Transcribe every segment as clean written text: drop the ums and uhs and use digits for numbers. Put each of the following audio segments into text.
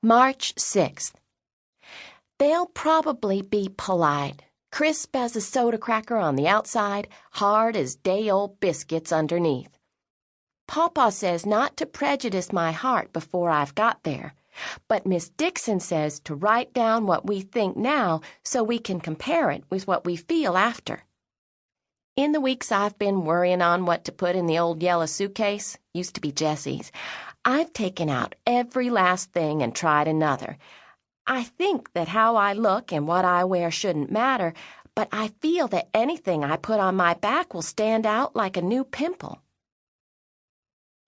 March 6th. They'll probably be polite, crisp as a soda cracker on the outside, hard as day-old biscuits underneath. Pappaw says not to prejudice my heart before I've got there, but Miss Dixon says to write down what we think now so we can compare it with what we feel after. In the weeks I've been worrying on what to put in the old yellow suitcase, used to be Jessie's, I've taken out every last thing and tried another. I think that how I look and what I wear shouldn't matter, but I feel that anything I put on my back will stand out like a new pimple.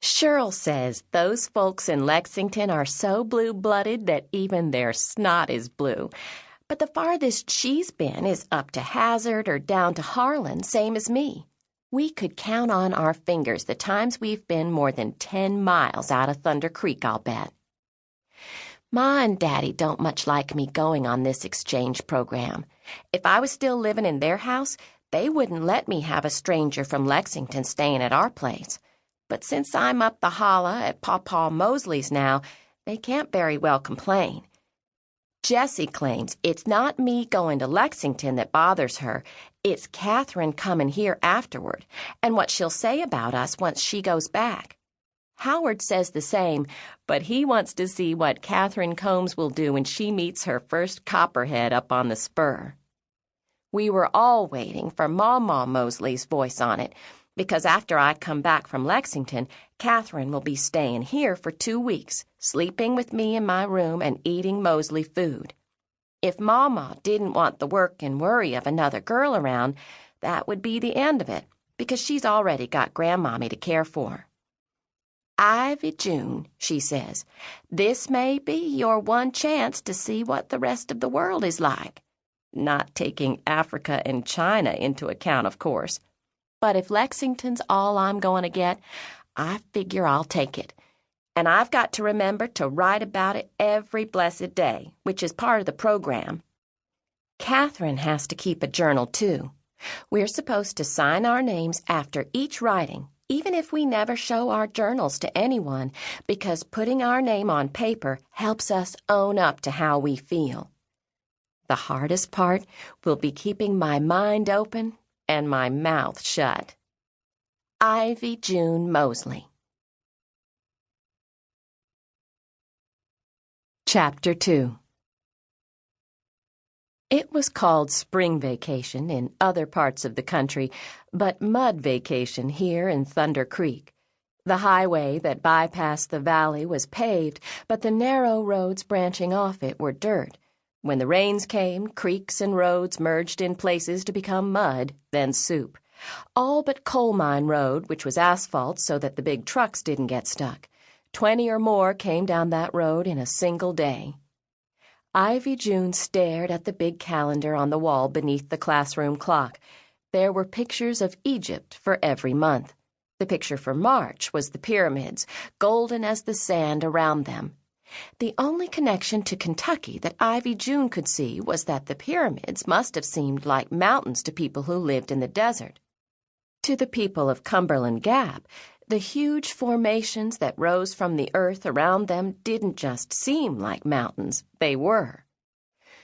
Cheryl says those folks in Lexington are so blue-blooded that even their snot is blue. But the farthest she's been is up to Hazard or down to Harlan, same as me. We could count on our fingers the times we've been more than 10 miles out of Thunder Creek, I'll bet. Ma and Daddy don't much like me going on this exchange program. If I was still living in their house, they wouldn't let me have a stranger from Lexington staying at our place. But since I'm up the holla at Pappaw Mosely's now, they can't very well complain. Jessie claims it's not me going to Lexington that bothers her. It's Catherine coming here afterward, and what she'll say about us once she goes back. Howard says the same, but he wants to see what Catherine Combs will do when she meets her first copperhead up on the spur. We were all waiting for Mama Mosely's voice on it, because after I come back from Lexington, Catherine will be staying here for 2 weeks, sleeping with me in my room and eating Mosely food. If Mama didn't want the work and worry of another girl around, that would be the end of it, because she's already got Grandmommy to care for. Ivy June, she says, this may be your one chance to see what the rest of the world is like. Not taking Africa and China into account, of course. But if Lexington's all I'm going to get, I figure I'll take it. And I've got to remember to write about it every blessed day, which is part of the program. Catherine has to keep a journal, too. We're supposed to sign our names after each writing, even if we never show our journals to anyone, because putting our name on paper helps us own up to how we feel. The hardest part will be keeping my mind open and my mouth shut. Ivy June Mosely. Chapter 2. It was called spring vacation in other parts of the country, but mud vacation here in Thunder Creek. The highway that bypassed the valley was paved, but the narrow roads branching off it were dirt. When the rains came, creeks and roads merged in places to become mud, then soup. All but Coal Mine Road, which was asphalt so that the big trucks didn't get stuck. 20 or more came down that road in a single day. Ivy June stared at the big calendar on the wall beneath the classroom clock. There were pictures of Egypt for every month. The picture for March was the pyramids, golden as the sand around them. The only connection to Kentucky that Ivy June could see was that the pyramids must have seemed like mountains to people who lived in the desert. To the people of Cumberland Gap, the huge formations that rose from the earth around them didn't just seem like mountains, they were.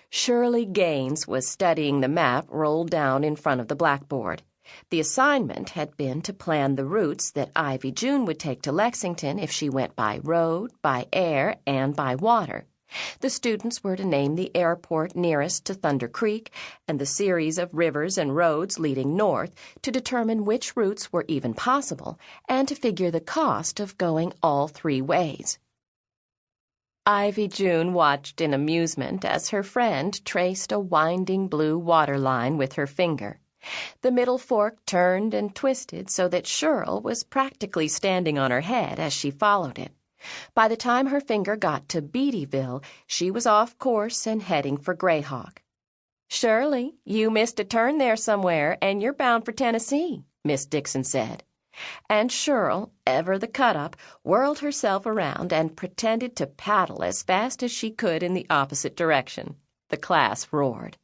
Shirley Gaines was studying the map rolled down in front of the blackboard. The assignment had been to plan the routes that Ivy June would take to Lexington if she went by road, by air, and by water. The students were to name the airport nearest to Thunder Creek and the series of rivers and roads leading north to determine which routes were even possible and to figure the cost of going all 3 ways. Ivy June watched in amusement as her friend traced a winding blue water line with her finger. The middle fork turned and twisted so that Cheryl was practically standing on her head as she followed it. By the time her finger got to Beattyville, she was off course and heading for Greyhawk. "Shirley, you missed a turn there somewhere, and you're bound for Tennessee," Miss Dixon said. And Cheryl, ever the cut-up, whirled herself around and pretended to paddle as fast as she could in the opposite direction. The class roared.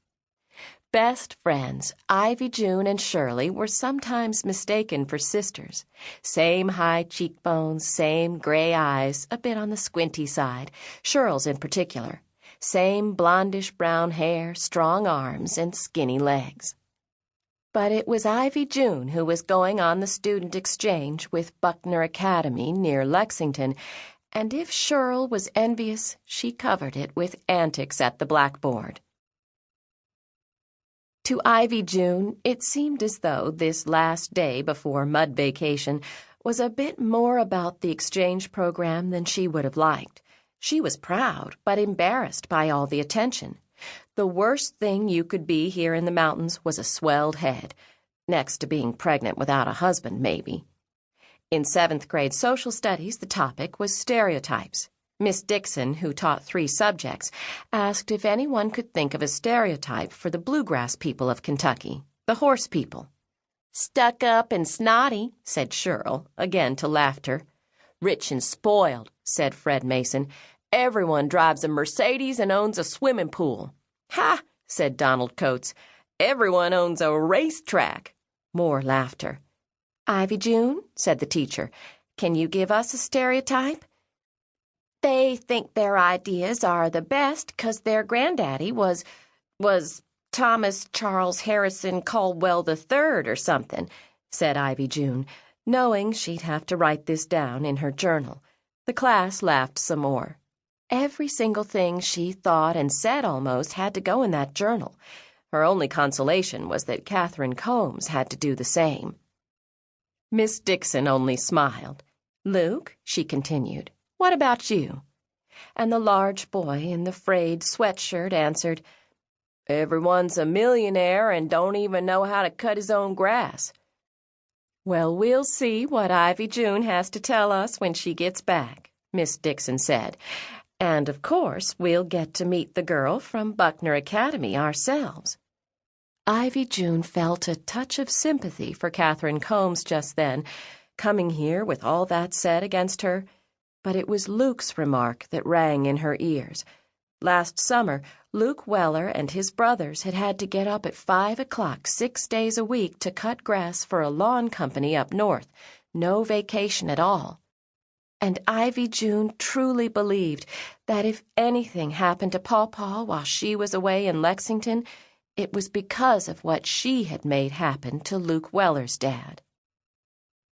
best friends, Ivy June and Shirley, were sometimes mistaken for sisters. Same high cheekbones, same gray eyes, a bit on the squinty side, Shirl's in particular. Same blondish-brown hair, strong arms, and skinny legs. But it was Ivy June who was going on the student exchange with Buckner Academy near Lexington, and if Shirl was envious, she covered it with antics at the blackboard. To Ivy June, it seemed as though this last day before mud vacation was a bit more about the exchange program than she would have liked. She was proud, but embarrassed by all the attention. The worst thing you could be here in the mountains was a swelled head, next to being pregnant without a husband, maybe. In 7th grade social studies, the topic was stereotypes. Miss Dixon, who taught 3 subjects, asked if anyone could think of a stereotype for the bluegrass people of Kentucky, the horse people. "Stuck up and snotty," said Shirl, again to laughter. "Rich and spoiled," said Fred Mason. "Everyone drives a Mercedes and owns a swimming pool." "Ha!" said Donald Coates. "Everyone owns a racetrack." More laughter. "Ivy June," said the teacher, "can you give us a stereotype?" "They think their ideas are the best 'cause their granddaddy was Thomas Charles Harrison Caldwell III or something," said Ivy June, knowing she'd have to write this down in her journal. The class laughed some more. Every single thing she thought and said almost had to go in that journal. Her only consolation was that Catherine Combs had to do the same. Miss Dixon only smiled. "Luke," she continued, "what about you?" And the large boy in the frayed sweatshirt answered, "Everyone's a millionaire and don't even know how to cut his own grass." "Well, we'll see what Ivy June has to tell us when she gets back," Miss Dixon said. "And, of course, we'll get to meet the girl from Buckner Academy ourselves." Ivy June felt a touch of sympathy for Catherine Combs just then, coming here with all that said against her. But it was Luke's remark that rang in her ears. Last summer, Luke Weller and his brothers had to get up at 5 o'clock 6 days a week to cut grass for a lawn company up north. No vacation at all. And Ivy June truly believed that if anything happened to Pappaw while she was away in Lexington, it was because of what she had made happen to Luke Weller's dad.